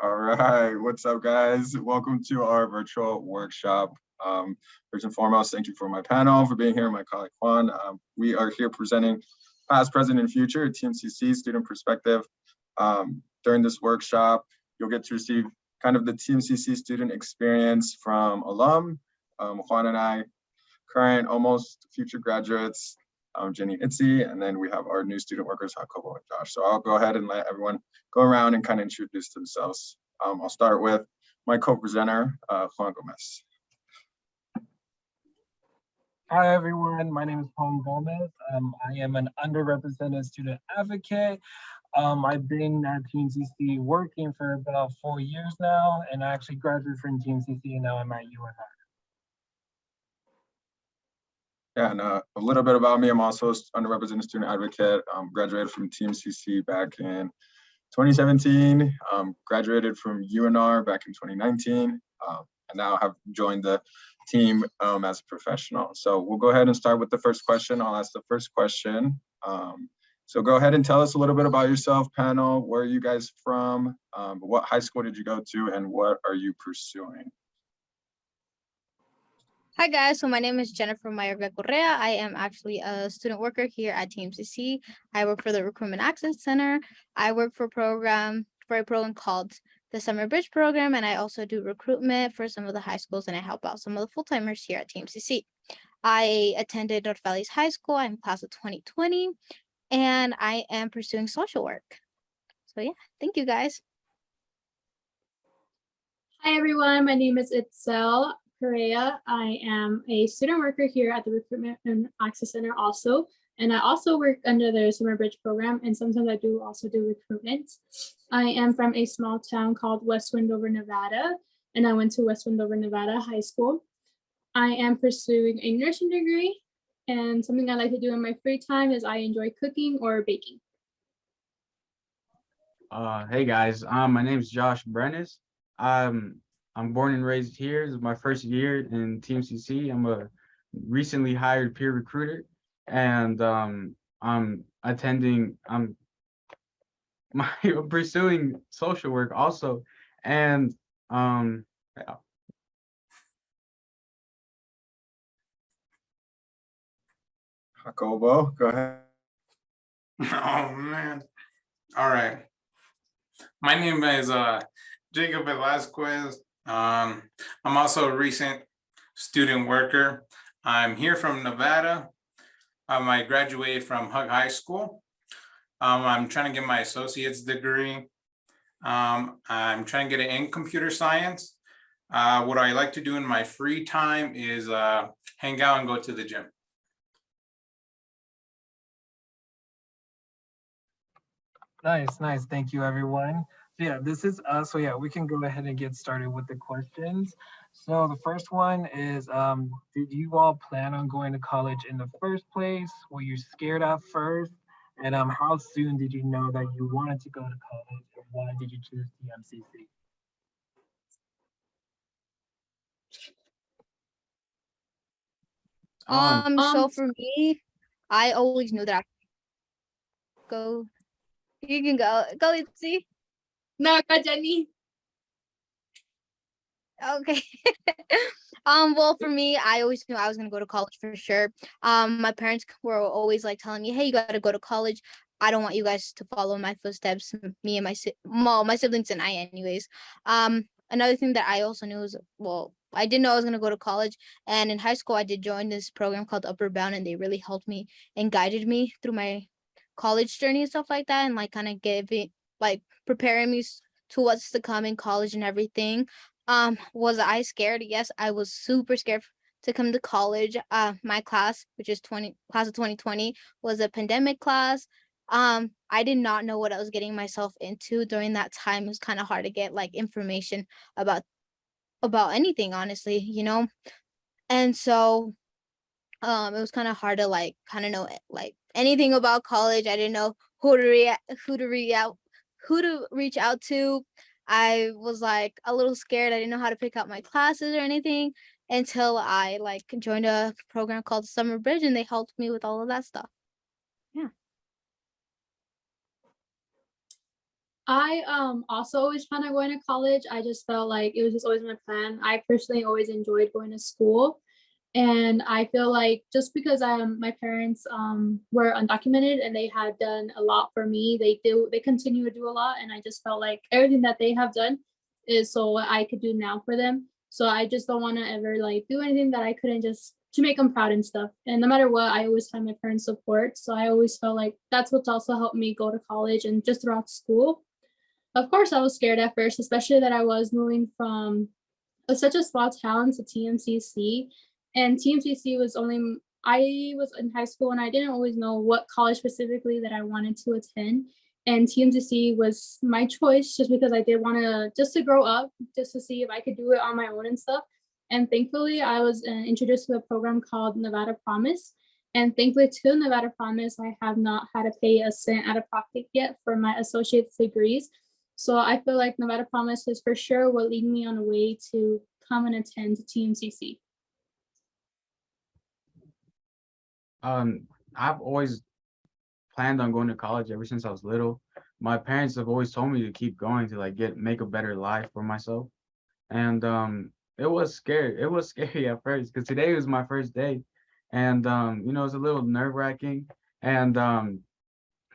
All right, what's up, guys? Welcome to our virtual workshop. First and foremost, thank you for my panel, for being here, my colleague Juan. We are here presenting past, present, and future TMCC student perspective. During this workshop, you'll get to receive kind of the TMCC student experience from alum, Juan and I, current, almost future graduates, Jenny and Itzy, and then we have our new student workers, Jacobo and Josh. So I'll go ahead and let everyone go around and kind of introduce themselves. I'll start with my co-presenter, Juan Gomez. Hi, everyone. My name is Juan Gomez. I am an underrepresented student advocate. I've been at TMCC working for about 4 years now, and I actually graduated from TMCC, and now I'm at UNI. Yeah, and a little bit about me. I'm also an underrepresented student advocate. Graduated from TMCC back in 2017. Graduated from UNR back in 2019. And now have joined the team as a professional. So we'll go ahead and start with the first question. I'll ask the first question. So go ahead and tell us a little bit about yourself, panel. Where are you guys from? What high school did you go to, and what are you pursuing? Hi guys, so my name is Jennifer Mayorga Correa. I am actually a student worker here at TMCC. I work for the Recruitment Access Center. I work for a program called the Summer Bridge Program, and I also do recruitment for some of the high schools, and I help out some of the full-timers here at TMCC. I attended North Valley's High School. I'm class of 2020, and I am pursuing social work. So yeah, thank you guys. Hi everyone, my name is Itzel Correa. I am a student worker here at the Recruitment and Access Center also, and I also work under the Summer Bridge Program, and sometimes I do also do recruitment. I am from a small town called West Wendover, Nevada, and I went to West Wendover, Nevada High School. I am pursuing a nursing degree, and something I like to do in my free time is I enjoy cooking or baking. Hey guys, my name is Josh Brennis. I'm born and raised here. This is my first year in TMCC. I'm a recently hired peer recruiter, and I'm pursuing social work also. And yeah. Jacobo, go ahead. Oh man. All right. My name is Jacob Velasquez. I'm also a recent student worker. I'm here from Nevada. I graduated from Hug High School. I'm trying to get my associate's degree. I'm trying to get it in computer science. What I like to do in my free time is hang out and go to the gym. Nice. Thank you, everyone. So yeah, this is us. So yeah, we can go ahead and get started with the questions. So the first one is, did you all plan on going to college in the first place? Were you scared at first? And how soon did you know that you wanted to go to college, and why did you choose TMCC? So for me, I always knew that I go. You can go. Go, Itzy. No, go Jenny. Okay. Well, for me, I always knew I was gonna go to college for sure. My parents were always like telling me, "Hey, you gotta go to college. I don't want you guys to follow my footsteps." Me and my siblings and I, anyways. Another thing that I also knew is, well, I didn't know I was gonna go to college, and in high school, I did join this program called Upward Bound, and they really helped me and guided me through my college journey and stuff like that, and like kind of preparing me to what's to come in college and everything. Was I scared? Yes, I was super scared to come to college. My class, which is class of 2020, was a pandemic class. I did not know what I was getting myself into during that time. It was kind of hard to get like information about anything, honestly, you know. And so it was kind of hard to like kind of know like anything about college. I didn't know who to reach out to. I was like a little scared. I didn't know how to pick out my classes or anything until I like joined a program called Summer Bridge, and they helped me with all of that stuff. Yeah. I also always planned on going to college. I just felt like it was just always my plan. I personally always enjoyed going to school. And I feel like just because my parents were undocumented and they had done a lot for me, they continue to do a lot. And I just felt like everything that they have done is so what I could do now for them. So I just don't want to ever like do anything that I couldn't just to make them proud and stuff. And no matter what, I always find my parents' support. So I always felt like that's what's also helped me go to college and just throughout school. Of course, I was scared at first, especially that I was moving from such a small town to TMCC. And TMCC was only, I was in high school and I didn't always know what college specifically that I wanted to attend. And TMCC was my choice just because I did want to, just to grow up, just to see if I could do it on my own and stuff. And thankfully, I was introduced to a program called Nevada Promise. And thankfully to Nevada Promise, I have not had to pay a cent out of pocket yet for my associate's degrees. So I feel like Nevada Promise is for sure will lead me on a way to come and attend TMCC. I've always planned on going to college ever since I was little. My parents have always told me to keep going to like make a better life for myself. And it was scary. It was scary at first because today was my first day. And you know, it's a little nerve-wracking. And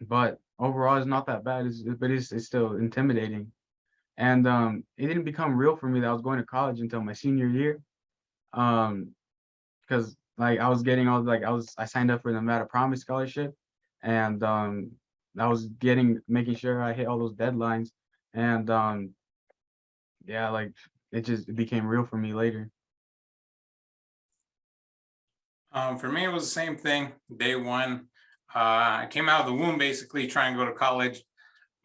but overall it's not that bad. It's still intimidating. And it didn't become real for me that I was going to college until my senior year. Because like I was getting all like I signed up for the Nevada Promise Scholarship, and I was making sure I hit all those deadlines, and yeah, like it became real for me later. For me, it was the same thing. Day one, I came out of the womb basically trying to go to college.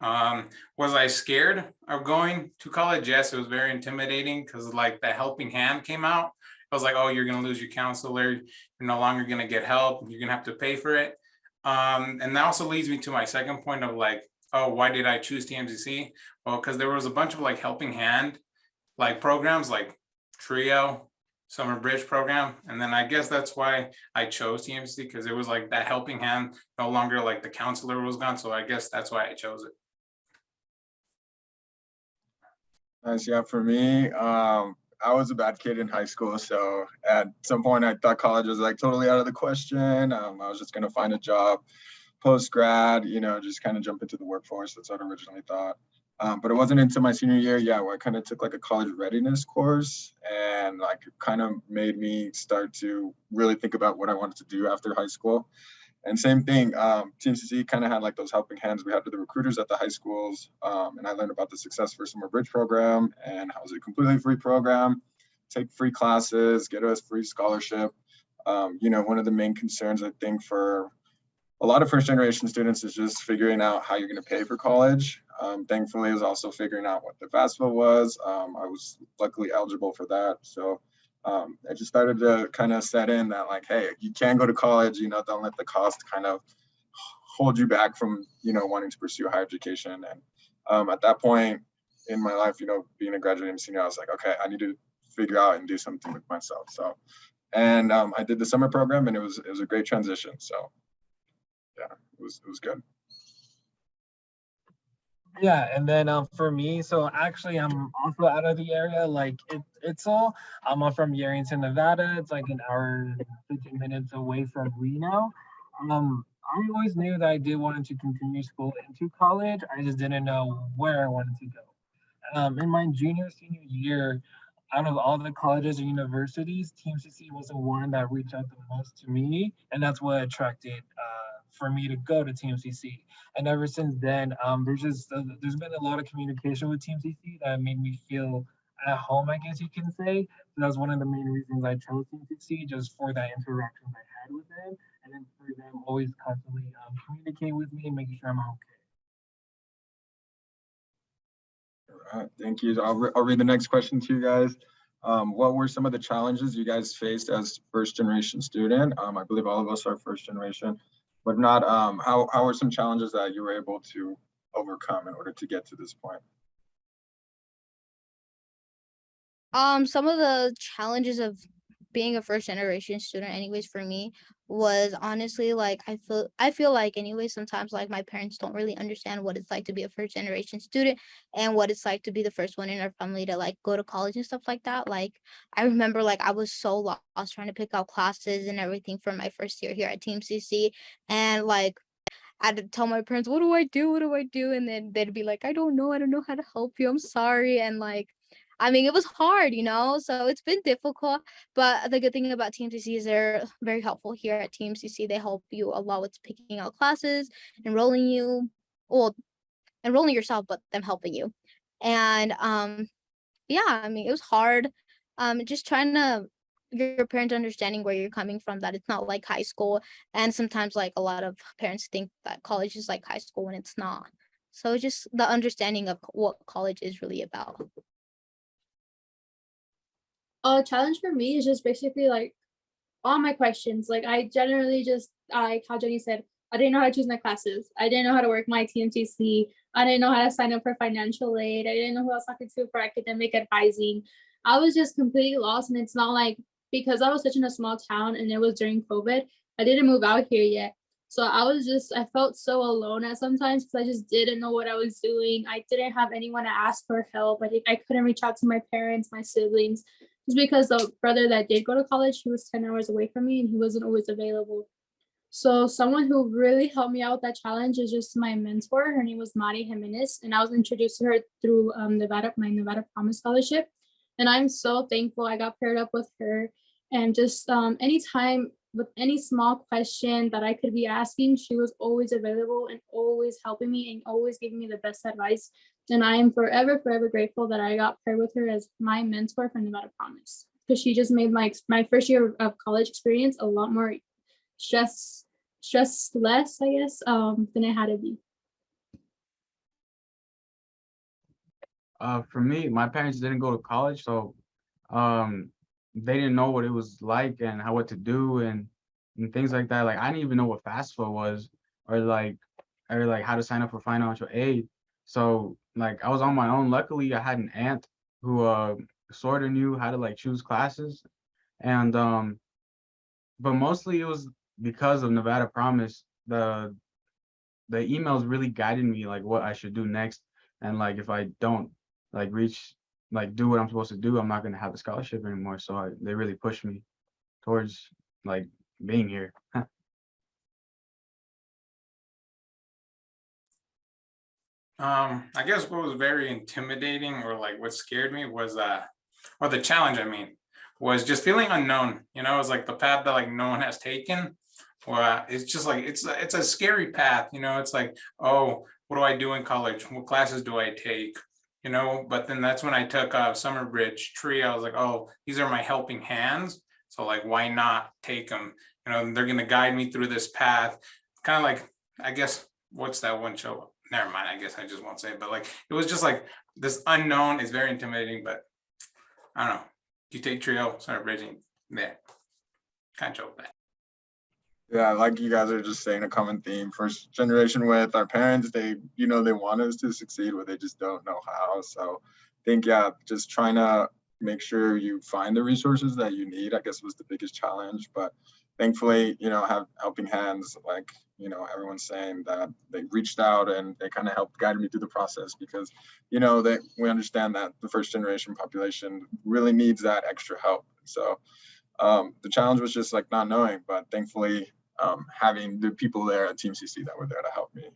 Was I scared of going to college? Yes, it was very intimidating because like the helping hand came out. I was like, oh, you're gonna lose your counselor. You're no longer gonna get help. You're gonna have to pay for it. And that also leads me to my second point of like, oh, why did I choose TMCC? Well, because there was a bunch of like helping hand like programs like Trio, Summer Bridge program. And then I guess that's why I chose TMCC because it was like that helping hand, no longer like the counselor was gone. So I guess that's why I chose it. Nice. Yeah, for me, I was a bad kid in high school, so at some point I thought college was like totally out of the question. I was just gonna find a job post grad, you know, just kind of jump into the workforce. That's what I originally thought. But it wasn't until my senior year, yeah, where I kind of took like a college readiness course, and like it kind of made me start to really think about what I wanted to do after high school. And same thing, TMCC kind of had like those helping hands we had to the recruiters at the high schools. And I learned about the Success for Summer Bridge program and how it was a completely free program, take free classes, get us free scholarship. You know, one of the main concerns I think for a lot of first generation students is just figuring out how you're going to pay for college. Thankfully, I was also figuring out what the FAFSA was. I was luckily eligible for that. So I just started to kind of set in that like, hey, you can go to college, you know, don't let the cost kind of hold you back from, you know, wanting to pursue higher education. And at that point in my life, you know, being a graduating senior, I was like, okay, I need to figure out and do something with myself. So, and I did the summer program and it was a great transition. So yeah, it was good. Yeah, and then for me, so actually I'm also out of the area. Like it's all I'm from Yerington, Nevada. It's like an hour and 15 minutes away from Reno. I always knew that I did want to continue school into college. I just didn't know where I wanted to go. In my senior year, out of all the colleges and universities, TMCC was the one that reached out the most to me, and that's what attracted for me to go to TMCC. And ever since then, there's been a lot of communication with TMCC that made me feel at home, I guess you can say. So that's one of the main reasons I chose TMCC, just for that interactions I had with them, and then for them always constantly communicating with me and making sure I'm okay. All right, thank you. I'll read the next question to you guys. What were some of the challenges you guys faced as first generation student? I believe all of us are first generation, but not, how are some challenges that you were able to overcome in order to get to this point? Some of the challenges of being a first generation student anyways for me was honestly like I feel like anyway sometimes like my parents don't really understand what it's like to be a first generation student and what it's like to be the first one in our family to like go to college and stuff like that. Like I remember like I was so lost trying to pick out classes and everything for my first year here at TMCC, and like I had to tell my parents, what do I do? What do I do? And then they'd be like, I don't know. I don't know how to help you. I'm sorry. And like, I mean, it was hard, you know, so it's been difficult. But the good thing about TMCC is they're very helpful here at TMCC. They help you a lot with picking out classes, enrolling you, well, enrolling yourself, but them helping you. And yeah, I mean, it was hard. Just trying to your parents understanding where you're coming from, that it's not like high school. And sometimes like a lot of parents think that college is like high school when it's not. So just the understanding of what college is really about. A challenge for me is just basically like all my questions. Like I generally just like how Jenny said, I didn't know how to choose my classes. I didn't know how to work my TMTC. I didn't know how to sign up for financial aid. I didn't know who I was talking to for academic advising. I was just completely lost. And it's not like because I was such in a small town and it was during COVID, I didn't move out here yet. So I felt so alone at sometimes because I just didn't know what I was doing. I didn't have anyone to ask for help. I couldn't reach out to my parents, my siblings, just because the brother that did go to college, he was 10 hours away from me and he wasn't always available. So someone who really helped me out with that challenge is just my mentor. Her name was Mari Jimenez, and I was introduced to her through my Nevada Promise Scholarship. And I'm so thankful I got paired up with her. And just anytime with any small question that I could be asking, she was always available and always helping me and always giving me the best advice. And I am forever, forever grateful that I got paired with her as my mentor for Nevada Promise, because she just made my first year of college experience a lot more stress less, I guess, than it had to be. For me, my parents didn't go to college, so they didn't know what it was like and what to do and things like that. Like I didn't even know what FAFSA was or like how to sign up for financial aid. So like I was on my own. Luckily, I had an aunt who sort of knew how to like choose classes, and but mostly it was because of Nevada Promise. The emails really guided me like what I should do next, and like if I don't like do what I'm supposed to do, I'm not gonna have the scholarship anymore. So they really pushed me towards like being here. I guess what was very intimidating or like what scared me was or the challenge, I mean, was just feeling unknown. You know, it's like the path that like no one has taken. Or it's just like it's a scary path, you know. It's like, oh, what do I do in college? What classes do I take? You know, but then that's when I took Summer Bridge Tree. I was like, oh, these are my helping hands. So like, why not take them? You know, they're gonna guide me through this path. Kind of like, I guess, what's that one show? Never mind. I guess I just won't say it. But like, it was just like this unknown is very intimidating. But I don't know. You take Trio, Summer Bridge, and yeah, kind of that. Yeah, like you guys are just saying, a common theme. First generation with our parents, they want us to succeed, but they just don't know how. So I think, yeah, just trying to make sure you find the resources that you need, I guess, was the biggest challenge. But thankfully, have helping hands, like, everyone's saying, that they reached out and they kind of helped guide me through the process, because, that we understand that the first generation population really needs that extra help. So the challenge was just like not knowing, but thankfully, having the people there at TMCC that were there to help me.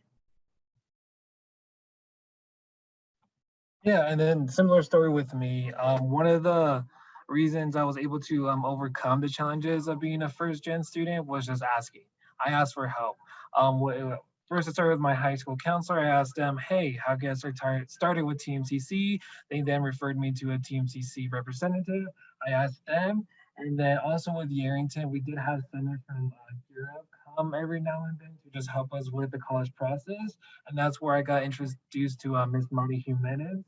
Yeah, and then similar story with me. One of the reasons I was able to overcome the challenges of being a first gen student was just asking. I asked for help. First, I started with my high school counselor. I asked them, hey, how can I started with TMCC? They then referred me to a TMCC representative. I asked them. And then also with Yarrington, we did have centers from Europe come every now and then to just help us with the college process. And that's where I got introduced to Ms. Mari Jimenez.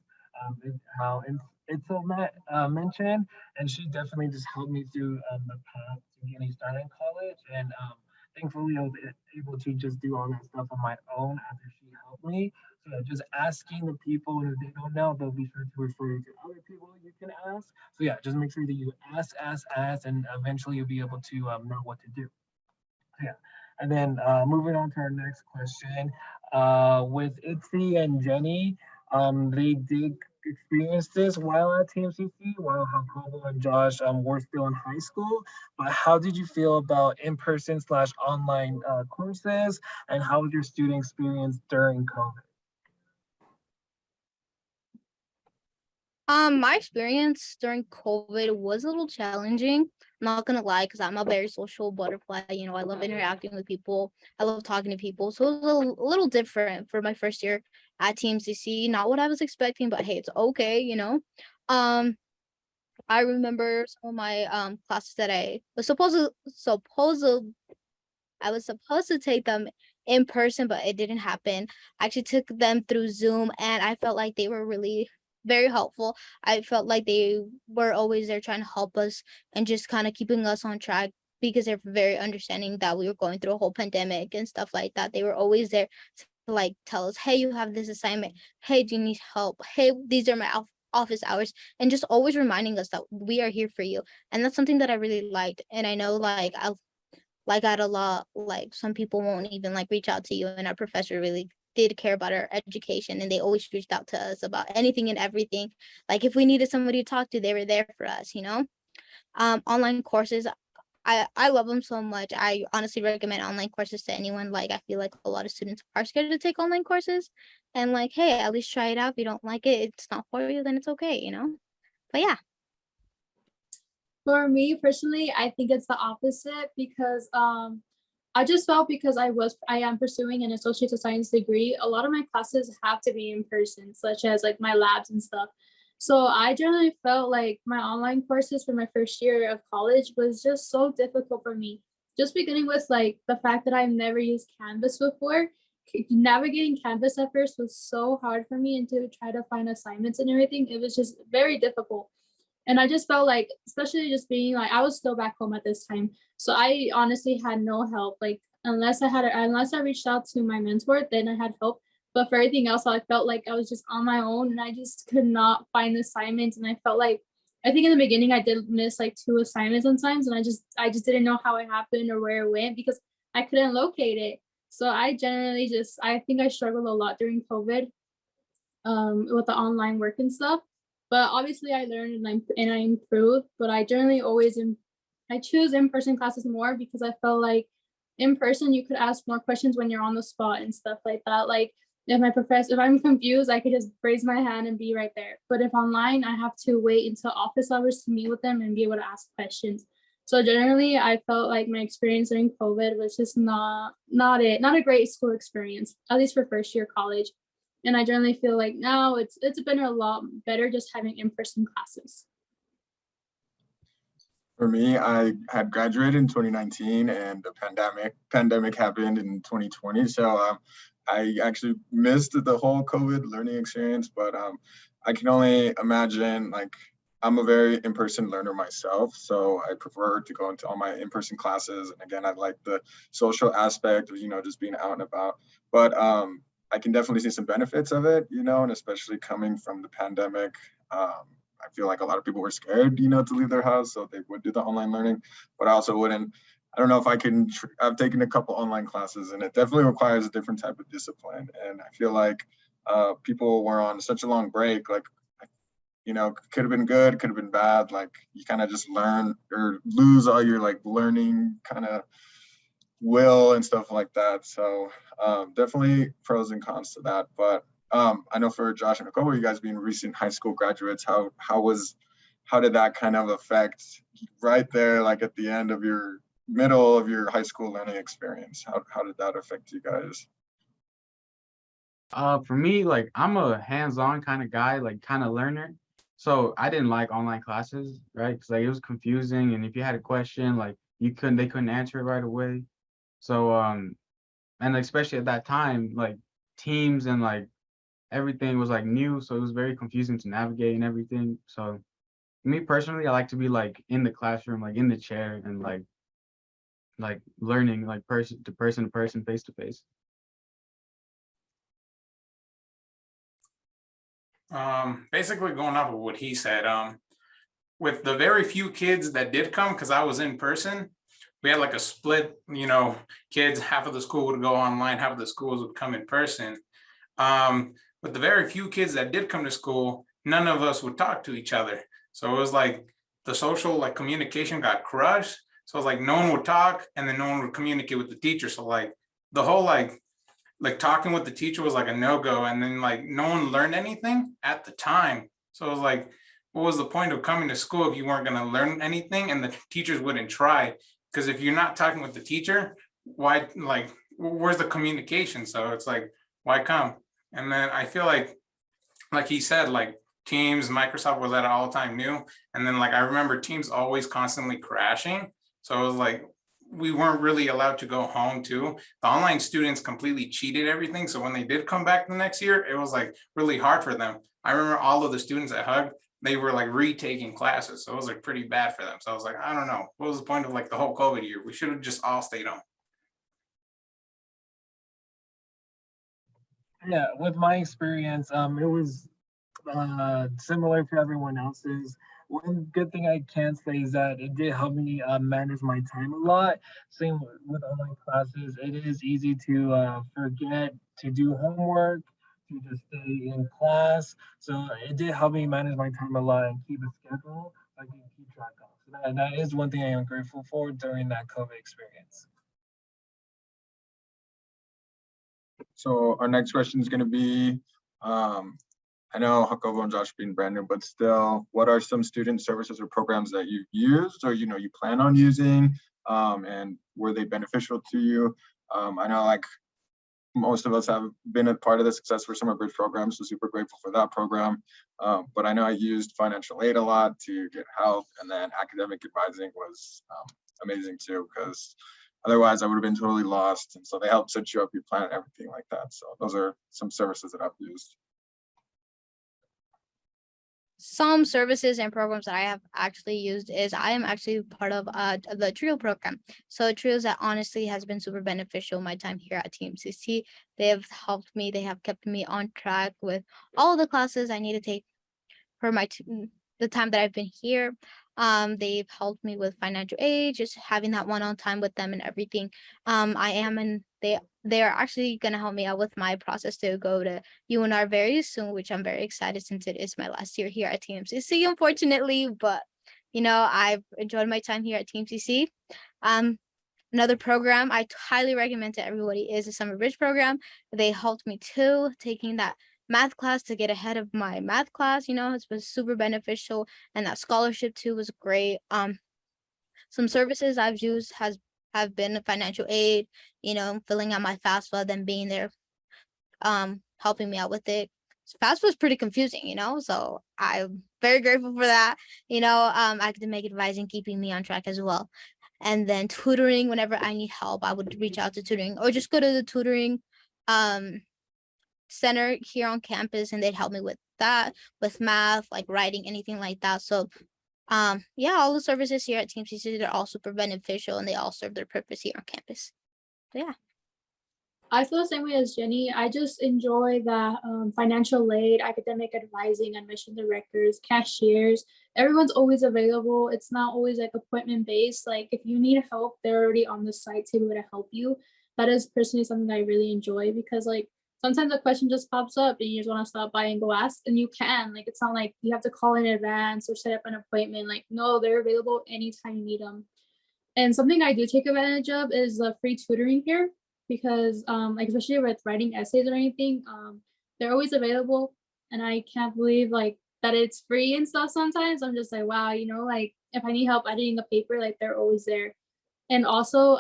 It's mentioned, and she definitely just helped me through the path to getting started in college. And thankfully, I was able to just do all that stuff on my own after she helped me. So just asking the people, and if they don't know, they'll be sure to refer you to other people you can ask. So yeah, just make sure that you ask, and eventually you'll be able to know what to do. Yeah. And then moving on to our next question, with Itzy and Jenny, they did experience this while at TMCC, while Jacobo and Josh were still in high school. But how did you feel about in-person slash online courses, and how was your student experience during COVID? My experience during COVID was a little challenging. I'm not gonna lie, because I'm a very social butterfly. You know, I love interacting with people. I love talking to people. So it was a little different for my first year at TMCC. Not what I was expecting, but hey, it's okay, you know. Um, I remember some of my classes that I was supposed to take them in person, but it didn't happen. I actually took them through Zoom, and I felt like they were really very helpful. I felt like they were always there trying to help us and just kind of keeping us on track, because they're very understanding that we were going through a whole pandemic and stuff like that. They were always there to like tell us, hey, you have this assignment. Hey, do you need help? Hey, these are my office hours, and just always reminding us that we are here for you. And that's something that I really liked. And I know like at a lot, like some people won't even like reach out to you, and our professor really did care about our education, and they always reached out to us about anything and everything. Like if we needed somebody to talk to, they were there for us, you know. Online courses, I love them so much. I honestly recommend online courses to anyone. Like I feel like a lot of students are scared to take online courses, and like, hey, at least try it out. If you don't like it, it's not for you, then it's okay, you know. But yeah. For me personally, I think it's the opposite because I just felt because I am pursuing an associate of science degree, a lot of my classes have to be in person, such as like my labs and stuff. So I generally felt like my online courses for my first year of college was just so difficult for me. Just beginning with like the fact that I've never used Canvas before, navigating Canvas at first was so hard for me, and to try to find assignments and everything, it was just very difficult. And I just felt like, especially just being like, I was still back home at this time. So I honestly had no help. Like unless I reached out to my mentor, then I had help. But for everything else, I felt like I was just on my own, and I just could not find assignments. And I felt like, I think in the beginning I did miss like 2 assignments sometimes, and I just didn't know how it happened or where it went because I couldn't locate it. So I think I struggled a lot during COVID with the online work and stuff. But obviously I learned and I improved, but I generally I choose in-person classes more because I felt like in person you could ask more questions when you're on the spot and stuff like that. Like if I'm confused, I could just raise my hand and be right there. But if online, I have to wait until office hours to meet with them and be able to ask questions. So generally, I felt like my experience during COVID was just not a great school experience, at least for first year college. And I generally feel like now it's been a lot better just having in-person classes. For me, I had graduated in 2019, and the pandemic happened in 2020. So I actually missed the whole COVID learning experience, but I can only imagine, like, I'm a very in-person learner myself, so I prefer to go into all my in-person classes. And again, I like the social aspect of, just being out and about. But I can definitely see some benefits of it, and especially coming from the pandemic. I feel like a lot of people were scared, to leave their house, so they would do the online learning, but I also wouldn't. I don't know if I can, I've taken a couple online classes, and it definitely requires a different type of discipline. And I feel like people were on such a long break, like, could have been good, could have been bad. Like you kind of just learn or lose all your like learning kind of will and stuff like that. So definitely pros and cons to that. But I know for Josh and Nicole, you guys being recent high school graduates, how did that kind of affect right there, like at the end of your middle of your high school learning experience? How did that affect you guys? For me, like I'm a hands-on kind of guy, like kind of learner. So I didn't like online classes, right? Because like it was confusing, and if you had a question, like they couldn't answer it right away. So and especially at that time, like Teams and like everything was like new, so it was very confusing to navigate and everything. So me personally, I like to be like in the classroom, like in the chair, and like learning like person to person, face to face. Basically going off of what he said, with the very few kids that did come, because I was in person, we had like a split, kids, half of the school would go online, half of the schools would come in person. But the very few kids that did come to school, none of us would talk to each other. So it was like the social like communication got crushed. So it was like no one would talk, and then no one would communicate with the teacher. So like the whole like talking with the teacher was like a no-go, and then like no one learned anything at the time. So it was like, what was the point of coming to school if you weren't going to learn anything and the teachers wouldn't try? Because if you're not talking with the teacher, why, like, where's the communication? So it's like, why come? And then I feel like he said, like Teams, Microsoft was at an all-time new. And then like I remember Teams always constantly crashing. So it was like we weren't really allowed to go home too. The online students completely cheated everything. So when they did come back the next year, it was like really hard for them. I remember all of the students at Hug, they were like retaking classes. So it was like pretty bad for them. So I was like, I don't know. What was the point of like the whole COVID year? We should have just all stayed home. Yeah, with my experience, it was similar to everyone else's. One good thing I can say is that it did help me manage my time a lot. Same with online classes, it is easy to forget to do homework, to just stay in class. So it did help me manage my time a lot and keep a schedule I can keep track of. So that is one thing I am grateful for during that COVID experience. So our next question is going to be, I know Jacobo and Josh being brand new, but still, what are some student services or programs that you've used or you plan on using, and were they beneficial to you? I know like most of us have been a part of the Success for Summer Bridge program, so super grateful for that program. But I know I used financial aid a lot to get help, and then academic advising was amazing too, because otherwise I would have been totally lost. And so they help set you up your plan and everything like that. So those are some services that I've used. Some services and programs that I have actually used is I am actually part of the TRIO program. So TRIOs that honestly has been super beneficial my time here at TMCC. They have helped me. They have kept me on track with all the classes I need to take for the time that I've been here. They've helped me with financial aid, just having that one-on time with them and everything. They are actually gonna help me out with my process to go to UNR very soon, which I'm very excited since it is my last year here at TMCC, unfortunately. But I've enjoyed my time here at TMCC. Another program I highly recommend to everybody is the Summer Bridge program. They helped me too, taking that math class to get ahead of my math class. It's been super beneficial, and that scholarship too was great. Some services I've used have been financial aid, filling out my FAFSA, then being there, helping me out with it. FAFSA was pretty confusing, so I'm very grateful for that. Academic advising, keeping me on track as well. And then tutoring, whenever I need help, I would reach out to tutoring or just go to the tutoring center here on campus, and they'd help me with that, with math, like writing, anything like that. So yeah, all the services here at TMCC, they're all super beneficial, and they all serve their purpose here on campus. So yeah. I feel the same way as Jenny. I just enjoy that financial aid, academic advising, admission directors, cashiers. Everyone's always available. It's not always like appointment based. Like if you need help, they're already on the site to be able to help you. That is personally something that I really enjoy, because like sometimes a question just pops up and you just want to stop by and go ask, and you can. Like it's not like you have to call in advance or set up an appointment. Like no, they're available anytime you need them. And something I do take advantage of is the free tutoring here, because like especially with writing essays or anything, they're always available, and I can't believe like that it's free and stuff. Sometimes I'm just like, wow, like if I need help editing the paper, like they're always there. And also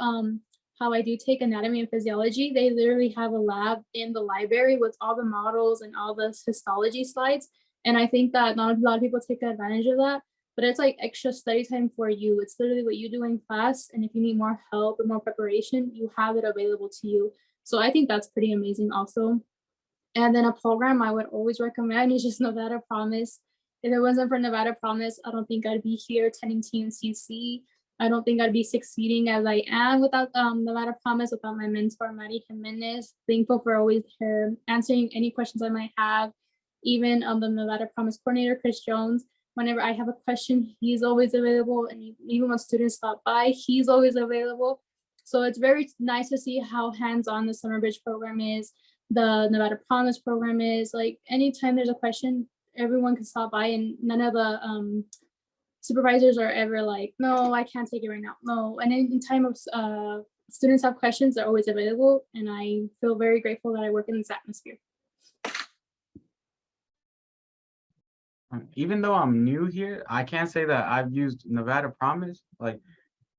how I do take anatomy and physiology, they literally have a lab in the library with all the models and all the histology slides, and I think that not a lot of people take advantage of that. But it's like extra study time for you. It's literally what you do in class. And if you need more help and more preparation, you have it available to you. So I think that's pretty amazing also. And then a program I would always recommend is just Nevada Promise. If it wasn't for Nevada Promise, I don't think I'd be here attending TMCC. I don't think I'd be succeeding as I am without Nevada Promise, without my mentor, Maddie Jimenez. Thankful for always her answering any questions I might have. Even the Nevada Promise coordinator, Chris Jones, Whenever I have a question, he's always available. And even when students stop by, he's always available. So it's very nice to see how hands-on the Summer Bridge program is, the Nevada Promise program is. Like anytime there's a question, everyone can stop by, and none of the supervisors are ever like, no, I can't take it right now. No, and in time of students have questions, they're always available. And I feel very grateful that I work in this atmosphere. Even though I'm new here, I can't say that I've used Nevada Promise. Like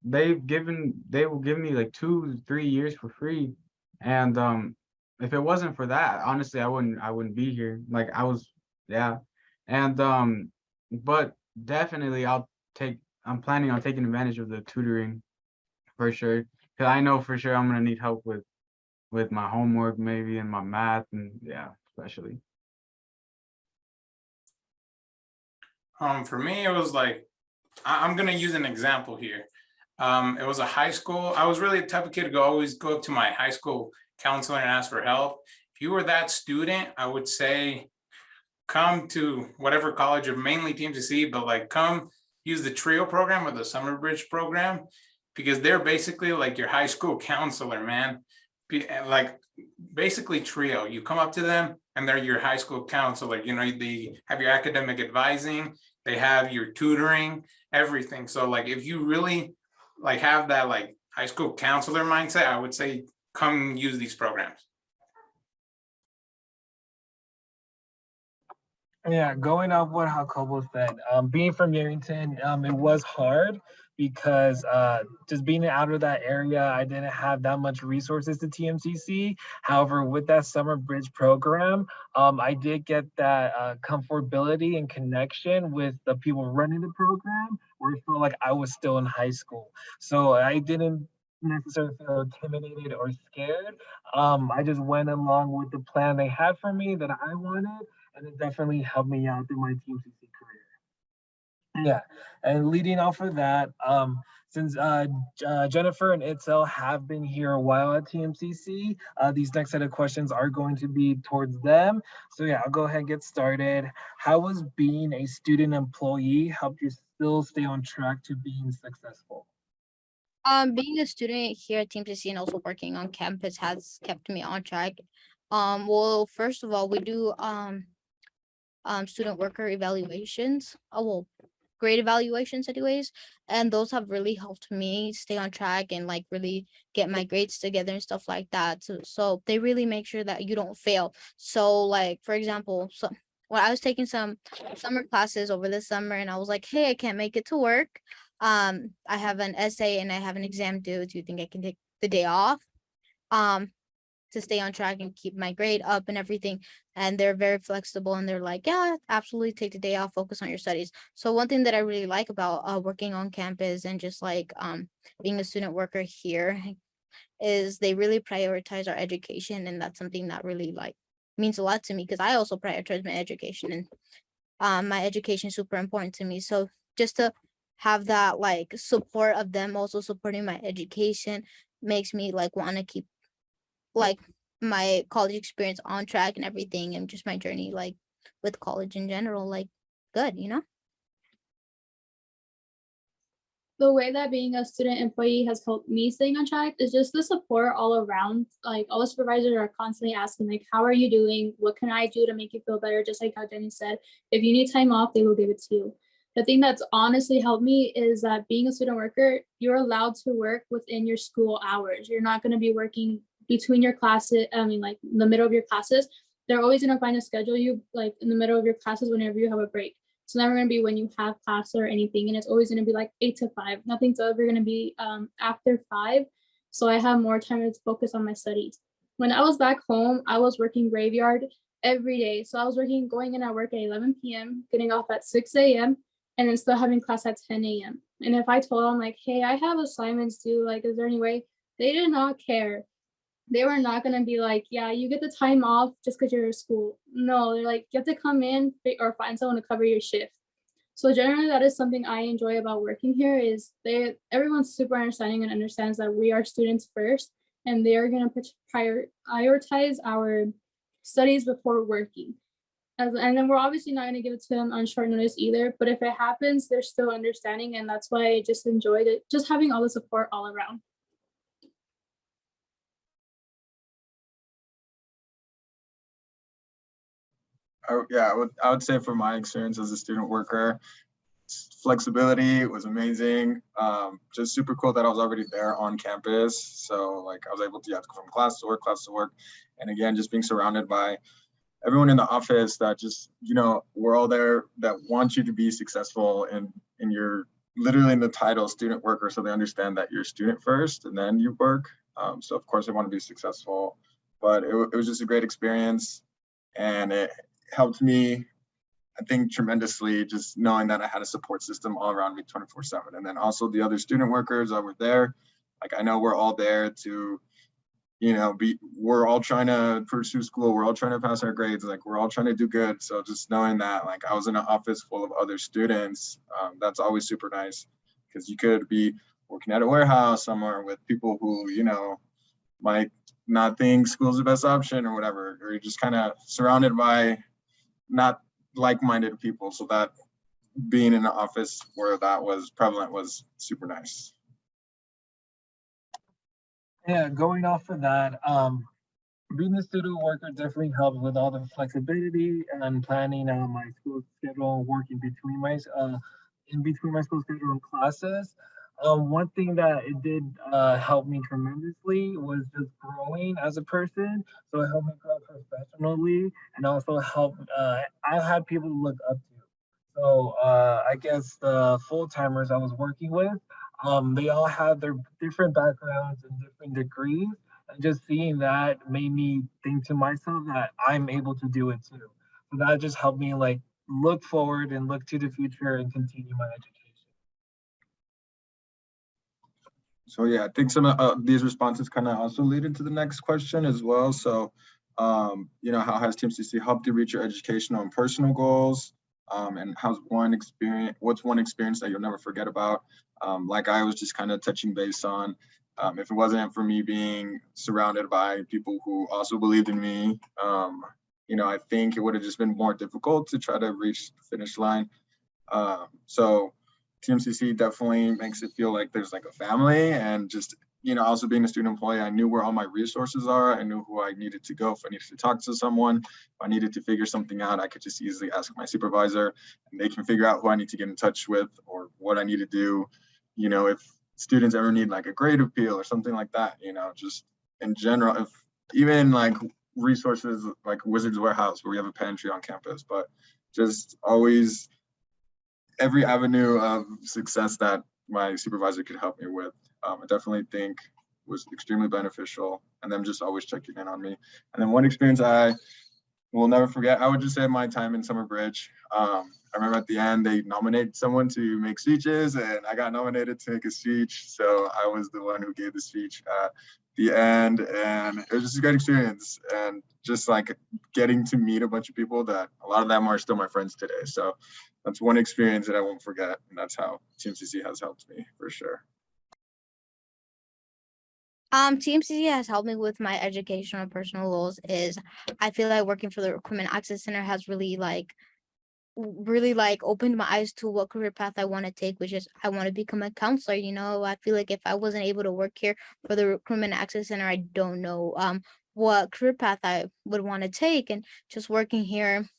they will give me like 2-3 years for free. And if it wasn't for that, honestly, I wouldn't be here. Like I was, yeah. And but definitely I'm planning on taking advantage of the tutoring for sure. Cause I know for sure I'm gonna need help with my homework maybe and my math, and yeah, especially. For me, it was like, I'm gonna use an example here. It was a high school. I was really the type of kid to always go up to my high school counselor and ask for help. If you were that student, I would say come to whatever college, or mainly TMCC, but like come use the TRIO program or the Summer Bridge program, because they're basically like your high school counselor, man. Like basically TRIO, you come up to them and they're your high school counselor. You know, they have your academic advising, they have your tutoring, everything. So like if you really like have that like high school counselor mindset, I would say come use these programs. Yeah, going off what Jacobo said, being from Yerington, it was hard because just being out of that area, I didn't have that much resources to TMCC. However, with that Summer Bridge program, I did get that comfortability and connection with the people running the program, where it felt like I was still in high school. So I didn't necessarily feel intimidated or scared. I just went along with the plan they had for me that I wanted, and it definitely helped me out through my TMCC career. Yeah, and leading off of that, since Jennifer and Itzel have been here a while at TMCC, these next set of questions are going to be towards them. So yeah, I'll go ahead and get started. How was being a student employee helped you still stay on track to being successful? Being a student here at TMCC and also working on campus has kept me on track. Well, first of all, we do student worker evaluations. Well, grade evaluations anyways, and those have really helped me stay on track and like really get my grades together and stuff like that. So they really make sure that you don't fail. So like for example, so when I was taking some summer classes over the summer and I was like, hey, I can't make it to work. I have an essay and I have an exam due. Do you think I can take the day off? To stay on track and keep my grade up and everything. And they're very flexible and they're like, yeah, absolutely take the day off, focus on your studies. So one thing that I really like about working on campus and just like being a student worker here is they really prioritize our education. And that's something that really like means a lot to me because I also prioritize my education, and my education is super important to me. So just to have that like support of them also supporting my education makes me like want to keep like my college experience on track and everything, and just my journey like with college in general, like good, you know? The way that being a student employee has helped me staying on track is just the support all around. Like all the supervisors are constantly asking like, how are you doing? What can I do to make you feel better? Just like how Jenny said, if you need time off, they will give it to you. The thing that's honestly helped me is that being a student worker, you're allowed to work within your school hours. You're not going to be working between your classes. I mean, like in the middle of your classes, they're always going to find a schedule you like in the middle of your classes whenever you have a break. It's never going to be when you have class or anything. And it's always going to be like 8 to 5. Nothing's ever going to be after 5. So I have more time to focus on my studies. When I was back home, I was working graveyard every day. So I was going in at work at 11 p.m., getting off at 6 a.m., and then still having class at 10 a.m. And if I told them like, hey, I have assignments due, like, is there any way? They did not care. They were not going to be like, yeah, you get the time off just because you're at school. No, they're like, you have to come in or find someone to cover your shift. So generally, that is something I enjoy about working here is everyone's super understanding and understands that we are students first, and they are going to prioritize our studies before working. and then we're obviously not going to give it to them on short notice either. But if it happens, they're still understanding, and that's why I just enjoyed it, just having all the support all around. Yeah, I would say from my experience as a student worker, flexibility was amazing. Just super cool that I was already there on campus. So like I was able to, go from class to work. And again, just being surrounded by everyone in the office that just, we're all there that want you to be successful, and you're literally in the title student worker. So they understand that you're a student first and then you work. So of course I want to be successful, but it was just a great experience, and it helped me, I think, tremendously, just knowing that I had a support system all around me 24/7. And then also the other student workers that were there, like I know we're all there to, we're all trying to pursue school, we're all trying to pass our grades, like we're all trying to do good. So just knowing that, like I was in an office full of other students, that's always super nice, because you could be working at a warehouse somewhere with people who, might not think school's the best option or whatever, or you're just kind of surrounded by not like-minded people. So that being in an office where that was prevalent was super nice. Yeah, going off of that, being a student worker definitely helps with all the flexibility and planning my school schedule, working between my in between my school schedule and classes. One thing that it did help me tremendously was just growing as a person. So it helped me grow professionally, and also helped. I had people to look up to. So I guess the full timers I was working with, they all had their different backgrounds and different degrees. And just seeing that made me think to myself that I'm able to do it too. So that just helped me like look forward and look to the future and continue my education. So yeah, I think some of these responses kind of also lead into the next question as well. So, how has TMCC helped you reach your educational and personal goals? And what's one experience that you'll never forget about? Like I was just kind of touching base on, if it wasn't for me being surrounded by people who also believed in me, I think it would have just been more difficult to try to reach the finish line. So TMCC definitely makes it feel like there's like a family, and just, also being a student employee, I knew where all my resources are. I knew who I needed to go if I needed to talk to someone. If I needed to figure something out, I could just easily ask my supervisor, and they can figure out who I need to get in touch with or what I need to do. If students ever need like a grade appeal or something like that, just in general, if even like resources like Wizards Warehouse, where we have a pantry on campus, but just always every avenue of success that my supervisor could help me with, I definitely think was extremely beneficial, and them just always checking in on me. And then one experience I will never forget, I would just say my time in Summer Bridge. I remember at the end, they nominated someone to make speeches, and I got nominated to make a speech. So I was the one who gave the speech at the end, and it was just a great experience. And just like getting to meet a bunch of people that a lot of them are still my friends today. So that's one experience that I won't forget. And that's how TMCC has helped me for sure. TMCC has helped me with my educational and personal goals. Is I feel like working for the Recruitment Access Center has really opened my eyes to what career path I want to take, which is I want to become a counselor. I feel like if I wasn't able to work here for the Recruitment Access Center, I don't know what career path I would want to take. And just working here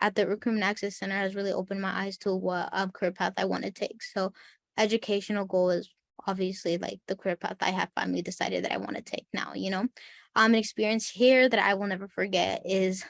at the Recruitment Access Center has really opened my eyes to what career path I want to take. So educational goal is obviously like the career path I have finally decided that I want to take now. An experience here that I will never forget is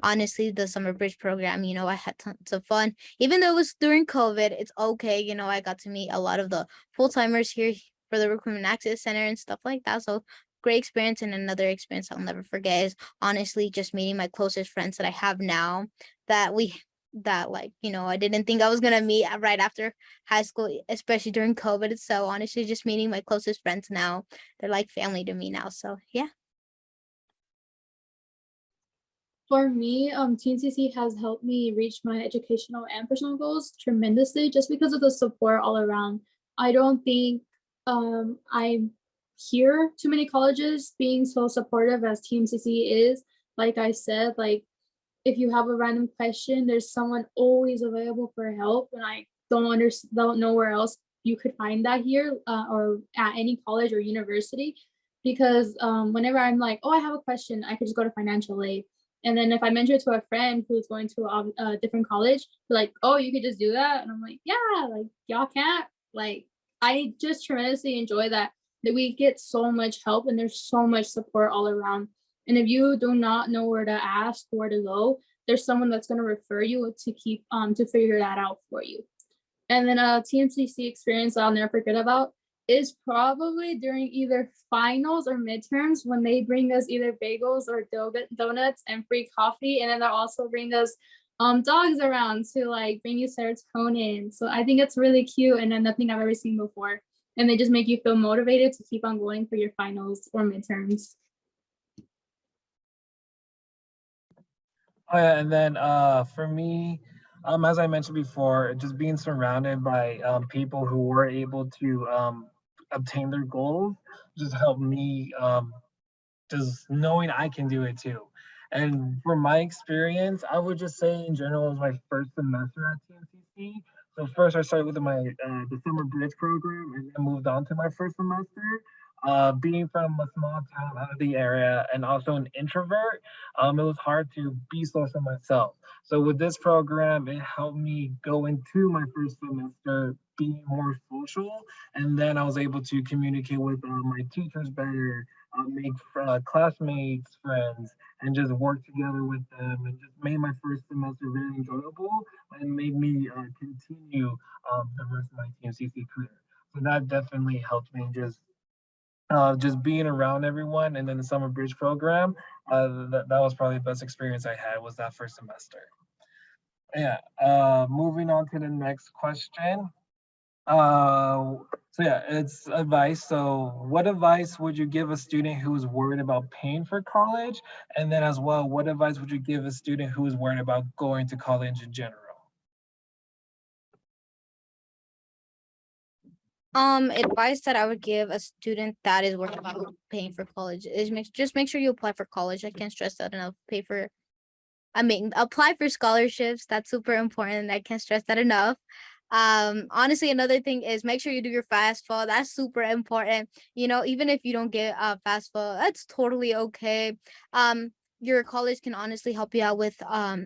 honestly the summer bridge program. I had tons of fun, even though it was during COVID. It's okay. I got to meet a lot of the full-timers here for the Recruitment Access Center and stuff like that. So great experience. And another experience I'll never forget is honestly just meeting my closest friends that I have now, that I didn't think I was gonna meet right after high school, especially during COVID. So honestly, just meeting my closest friends now, they're like family to me now. So yeah. For me, TNCC has helped me reach my educational and personal goals tremendously just because of the support all around. I don't think I hear too many colleges being so supportive as TMCC is. Like I said, like if you have a random question, there's someone always available for help. And I don't know where else you could find that here or at any college or university. Because whenever I'm like, oh, I have a question, I could just go to financial aid. And then if I mention it to a friend who's going to a different college, they're like, oh, you could just do that. And I'm like, yeah, like y'all can't. Like, I just tremendously enjoy that we get so much help and there's so much support all around. And if you do not know where to ask, where to go, there's someone that's going to refer you to figure that out for you. And then a TMCC experience I'll never forget about is probably during either finals or midterms when they bring us either bagels or donuts and free coffee. And then they'll also bring us dogs around to like bring you serotonin. So I think it's really cute and nothing I've ever seen before. And they just make you feel motivated to keep on going for your finals or midterms. Oh yeah, and then for me, as I mentioned before, just being surrounded by people who were able to obtain their goals just helped me just knowing I can do it too. And from my experience, I would just say in general, it was my first semester at TMCC. So first I started with my the summer bridge program and then moved on to my first semester. Being from a small town out of the area and also an introvert, it was hard to be social myself. So with this program, it helped me go into my first semester being more social, and then I was able to communicate with my teachers better, make classmates, friends, and just work together with them, and just made my first semester very enjoyable and made me continue the rest of my TMCC career. So that definitely helped me just being around everyone, and then the summer bridge program. That was probably the best experience I had was that first semester. Yeah. Moving on to the next question. So yeah, it's advice. So what advice would you give a student who is worried about paying for college? And then as well, what advice would you give a student who is worried about going to college in general? Advice that I would give a student that is worried about paying for college is just make sure you apply for college. I can't stress that enough. Apply for scholarships. That's super important. I can't stress that enough. Honestly, another thing is make sure you do your FAFSA. That's super important. You know, even if you don't get a FAFSA, that's totally okay. Your college can honestly help you out with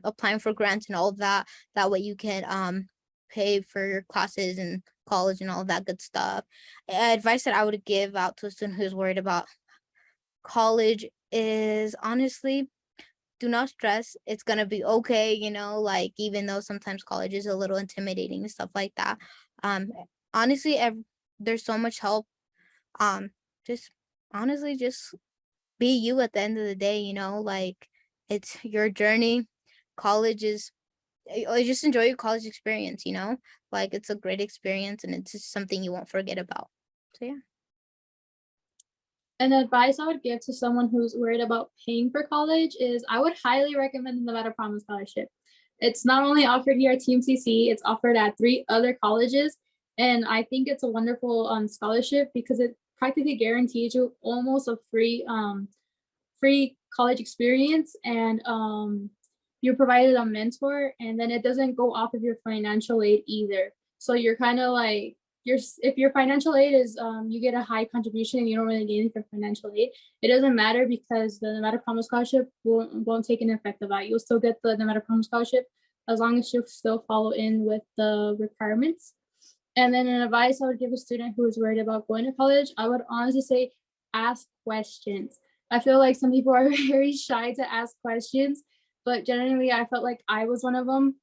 applying for grants and all of that. That way you can pay for your classes and college and all of that good stuff. Advice that I would give out to a student who's worried about college is honestly, do not stress. It's gonna be okay, you know, like even though sometimes college is a little intimidating and stuff like that. Honestly, there's so much help. Just honestly, just be you at the end of the day, you know, like it's your journey. College is just enjoy your college experience, you know, like it's a great experience and it's just something you won't forget about. So yeah. And advice I would give to someone who's worried about paying for college is I would highly recommend the Nevada Promise Scholarship. It's not only offered here at TMCC, it's offered at 3 other colleges. And I think it's a wonderful scholarship because it practically guarantees you almost a free college experience, and you're provided a mentor, and then it doesn't go off of your financial aid either. So you're kind of like, if your financial aid is you get a high contribution and you don't really get anything for financial aid, it doesn't matter because the Nevada Promise Scholarship won't take an effect of that. You'll still get the Nevada Promise Scholarship as long as you still follow in with the requirements. And then an advice I would give a student who is worried about going to college, I would honestly say ask questions. I feel like some people are very shy to ask questions, but generally I felt like I was one of them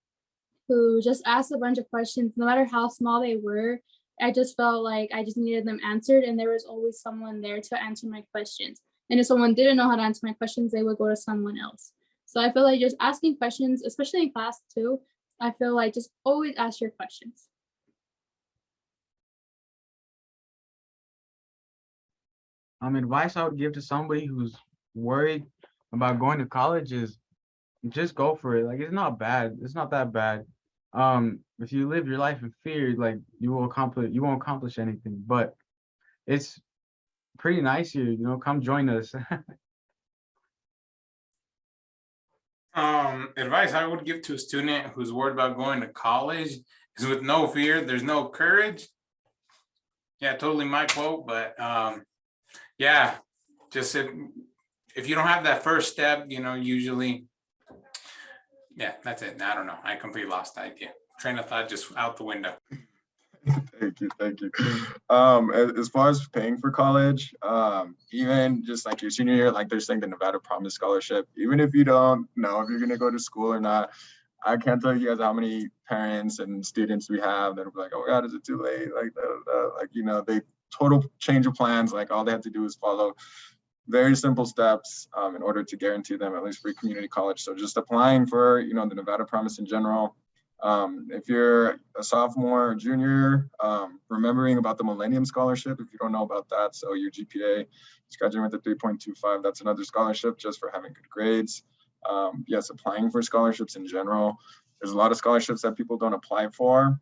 who just asked a bunch of questions, no matter how small they were. I just felt like I just needed them answered, and there was always someone there to answer my questions. And if someone didn't know how to answer my questions, they would go to someone else. So I feel like just asking questions, especially in class too, I feel like just always ask your questions. Advice I would give to somebody who's worried about going to college is just go for it. Like it's not bad. It's not that bad. If you live your life in fear, like you won't accomplish anything. But it's pretty nice here, you know. Come join us. Advice I would give to a student who's worried about going to college is with no fear, there's no courage. Yeah, totally my quote, but yeah, just if you don't have that first step, usually, yeah, that's it. I don't know. I completely lost the idea. Train of thought just out the window. Thank you. As far as paying for college, even just like your senior year, like they're saying the Nevada Promise Scholarship, even if you don't know if you're gonna go to school or not, I can't tell you guys how many parents and students we have that are like, oh God, is it too late? Like, they total change of plans. Like all they have to do is follow very simple steps in order to guarantee them at least free community college. So just applying for, the Nevada Promise in general. If you're a sophomore or junior, remembering about the Millennium Scholarship, if you don't know about that, so your GPA is graduating with a 3.25, that's another scholarship just for having good grades. Yes, applying for scholarships in general. There's a lot of scholarships that people don't apply for,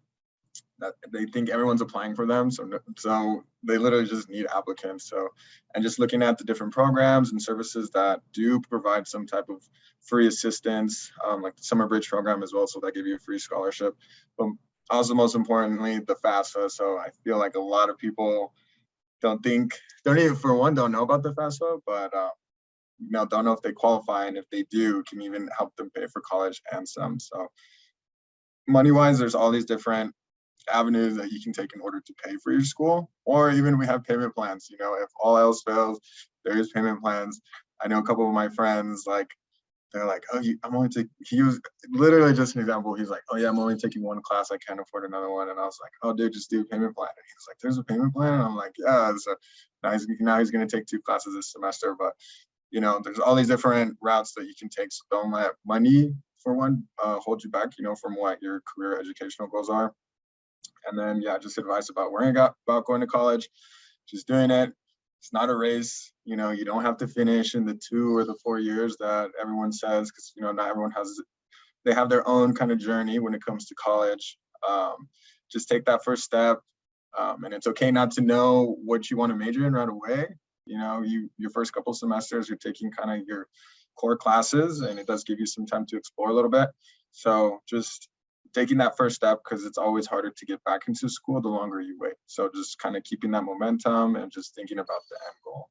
that they think everyone's applying for them. So they literally just need applicants. So, and just looking at the different programs and services that do provide some type of free assistance, like the Summer Bridge program as well. So that give you a free scholarship. But also most importantly, the FAFSA. So I feel like a lot of people don't even know about the FAFSA, but don't know if they qualify, and if they do, can even help them pay for college and some. So money-wise, there's all these different avenues that you can take in order to pay for your school, or even we have payment plans. If all else fails, there is payment plans. I know a couple of my friends, like, they're like, oh, he was literally just an example. He's like, oh yeah, I'm only taking one class, I can't afford another one. And I was like, oh dude, just do a payment plan. And he's like, there's a payment plan? And I'm like, yeah. So now he's gonna take 2 classes this semester. But there's all these different routes that you can take. So don't let money, for one, hold you back, from what your career educational goals are. And then, yeah, just advice about worrying about going to college, just doing it. It's not a race. You don't have to finish in the 2 or the 4 years that everyone says, because, not everyone they have their own kind of journey when it comes to college. Just take that first step. And it's okay not to know what you want to major in right away. Your first couple semesters, you're taking kind of your core classes, and it does give you some time to explore a little bit. So just taking that first step, because it's always harder to get back into school the longer you wait. So just kind of keeping that momentum and just thinking about the end goal.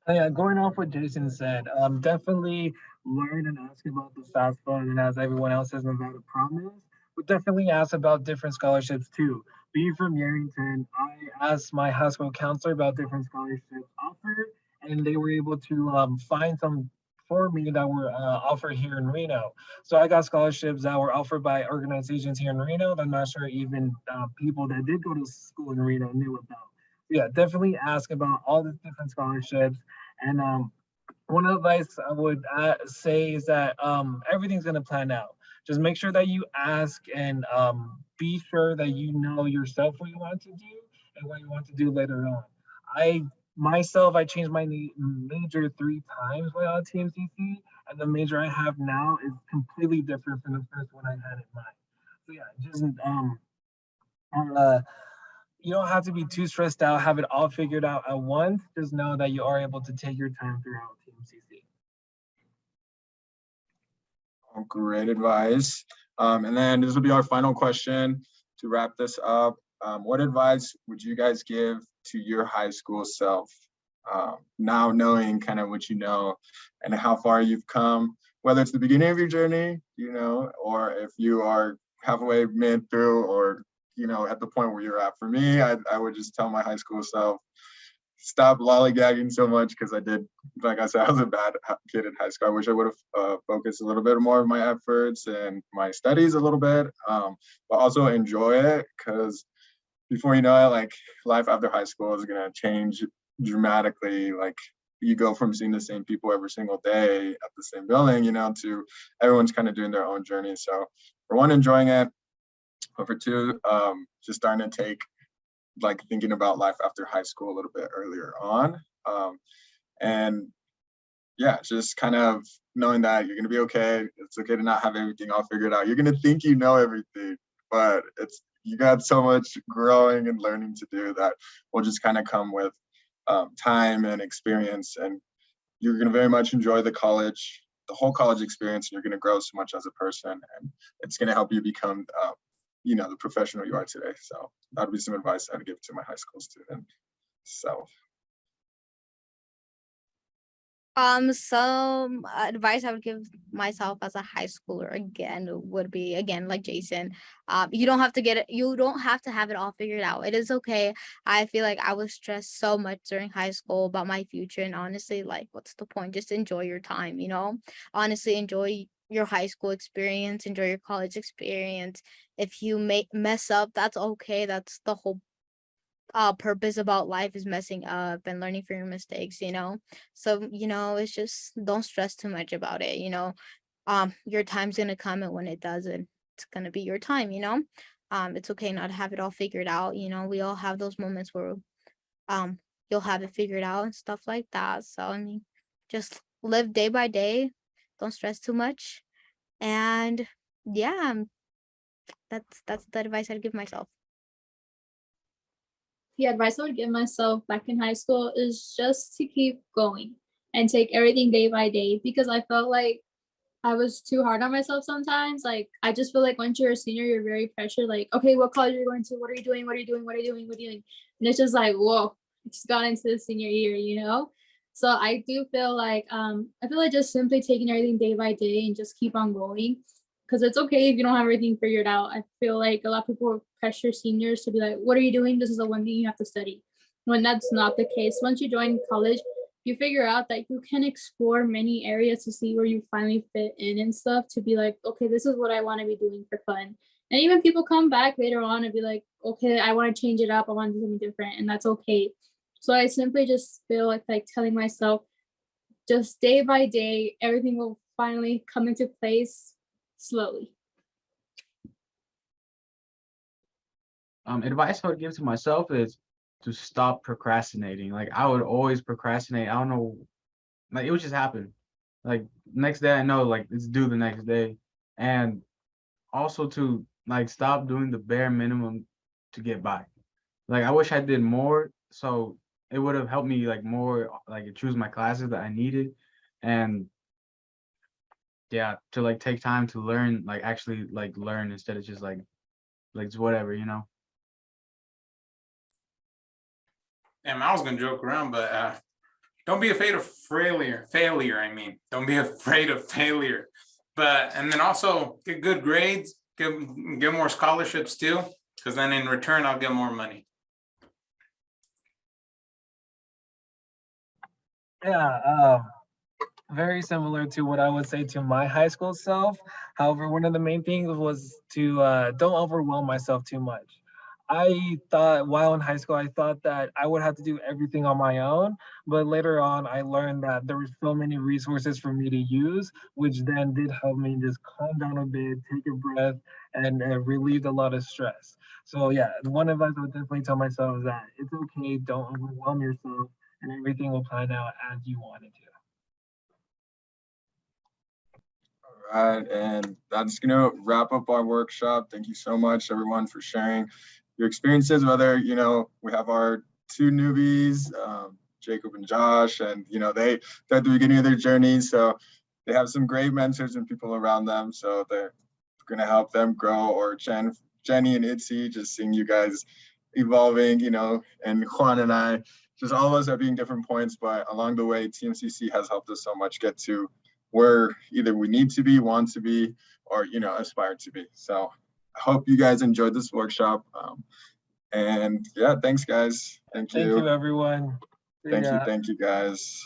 Yeah, going off what Jason said, definitely learn and ask about the FAFSA, and as everyone else has Nevada Promise, but definitely ask about different scholarships too. Being from Yerington, I asked my high school counselor about different scholarships offered, and they were able to find some for me that were offered here in Reno. So I got scholarships that were offered by organizations here in Reno that I'm not sure even people that did go to school in Reno knew about. Yeah, definitely ask about all the different scholarships. And one advice I would say is that everything's going to plan out. Just make sure that you ask, and be sure that you know yourself what you want to do and what you want to do later on. I changed my major 3 times while at TMCC, and the major I have now is completely different from the first one I had in mind. So yeah, just you don't have to be too stressed out, have it all figured out at once. Just know that you are able to take your time throughout TMCC. Great advice. And then this will be our final question to wrap this up. What advice would you guys give to your high school self, now knowing kind of what you know and how far you've come, whether it's the beginning of your journey, or if you are halfway, mid through, or at the point where you're at? For me, I would just tell my high school self, stop lollygagging so much, because I did, like I said, I was a bad kid in high school. I wish I would have focused a little bit more of my efforts and my studies a little bit, but also enjoy it, because before you know it, like, life after high school is going to change dramatically. Like, you go from seeing the same people every single day at the same building, to everyone's kind of doing their own journey. So for one, enjoying it. But for 2, just starting to take, like, thinking about life after high school a little bit earlier on. And yeah, just kind of knowing that you're going to be okay. It's okay to not have everything all figured out. You're going to think you know everything, but you got so much growing and learning to do that will just kind of come with time and experience. And you're going to very much enjoy the whole college experience, and you're going to grow so much as a person, and it's going to help you become, the professional you are today. So that would be some advice I'd give to my high school student self. Some advice I would give myself as a high schooler again would be, again, like Jason, you don't have to have it all figured out. It is okay. I feel like I was stressed so much during high school about my future, and honestly, like, what's the point? Just enjoy your time, honestly, enjoy your high school experience, enjoy your college experience. If you mess up, that's okay. That's the whole purpose about life, is messing up and learning from your mistakes. So it's just, don't stress too much about it. Your time's gonna come, and when it doesn't, it's gonna be your time. It's okay not to have it all figured out. We all have those moments where you'll have it figured out and stuff like that. So I mean, just live day by day, don't stress too much, and yeah, that's the advice I'd give myself. The advice I would give myself back in high school is just to keep going and take everything day by day, because I felt like I was too hard on myself sometimes. Like, I just feel like once you're a senior, you're very pressured. Like, okay, what college are you going to? What are you doing? What are you doing? What are you doing? What are you doing? And it's just like, whoa, I just got into the senior year. So I do feel like, I feel like just simply taking everything day by day and just keep on going. Because it's okay if you don't have everything figured out. I feel like a lot of people pressure seniors to be like, what are you doing? This is the one thing you have to study. When that's not the case. Once you join college, you figure out that you can explore many areas to see where you finally fit in and stuff, to be like, okay, this is what I want to be doing for fun. And even people come back later on and be like, okay, I want to change it up. I want to do something different. And that's okay. So I simply just feel like telling myself, just day by day, everything will finally come into place slowly. Advice I would give to myself is to stop procrastinating. Like, I would always procrastinate. I don't know, like, it would just happen. Like, next day I know, like, it's due the next day. And also to, like, stop doing the bare minimum to get by. Like, I wish I did more, so it would have helped me, like, more, like, choose my classes that I needed. And yeah, to, like, take time to learn, like, actually, like, learn instead of just like just whatever. And I was gonna joke around, but don't be afraid of failure. Don't be afraid of failure. And then also get good grades, get more scholarships too, because then in return I'll get more money. Yeah, very similar to what I would say to my high school self. However, one of the main things was to don't overwhelm myself too much. I thought while in high school, I thought that I would have to do everything on my own. But later on, I learned that there were so many resources for me to use, which then did help me just calm down a bit, take a breath, and relieved a lot of stress. So yeah, the one advice I would definitely tell myself is that it's okay, don't overwhelm yourself, and everything will plan out as you want it to. All right, and that's gonna wrap up our workshop. Thank you so much, everyone, for sharing your experiences. Whether we have our two newbies, Jacob and Josh, and they're at the beginning of their journey, so they have some great mentors and people around them, so they're gonna help them grow. Or Jenny and Itzy, just seeing you guys evolving, and Juan and I, just all of us at being different points, but along the way, TMCC has helped us so much get to where either we need to be, want to be, or aspire to be. So I hope you guys enjoyed this workshop. And yeah, thanks guys. Thank you. Thank you, everyone. Thank you guys.